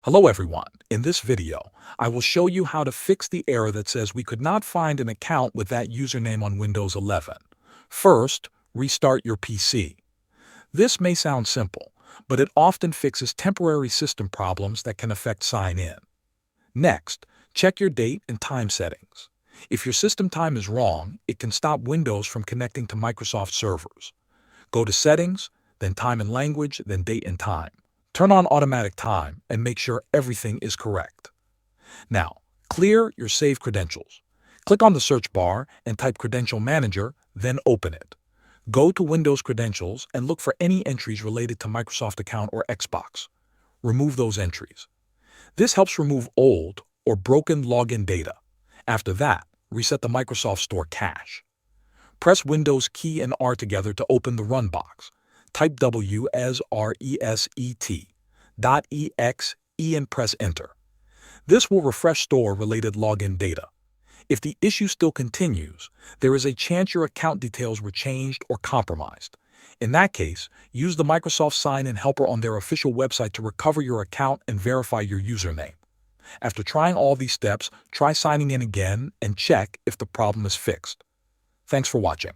Hello everyone. In this video, I will show you how to fix the error that says we could not find an account with that username on Windows 11. First, restart your PC. This may sound simple, but it often fixes temporary system problems that can affect sign-in. Next, check your date and time settings. If your system time is wrong, it can stop Windows from connecting to Microsoft servers. Go to Settings, then Time and Language, then Date and Time. Turn on automatic time and make sure everything is correct. Now, clear your saved credentials. Click on the search bar and type Credential Manager, then open it. Go to Windows Credentials and look for any entries related to Microsoft account or Xbox. Remove those entries. This helps remove old or broken login data. After that, reset the Microsoft Store cache. Press Windows key and R together to open the Run box. Type W as reset.exe and press Enter. This will refresh store-related login data. If the issue still continues, there is a chance your account details were changed or compromised. In that case, use the Microsoft Sign-In Helper on their official website to recover your account and verify your username. After trying all these steps, try signing in again and check if the problem is fixed. Thanks for watching.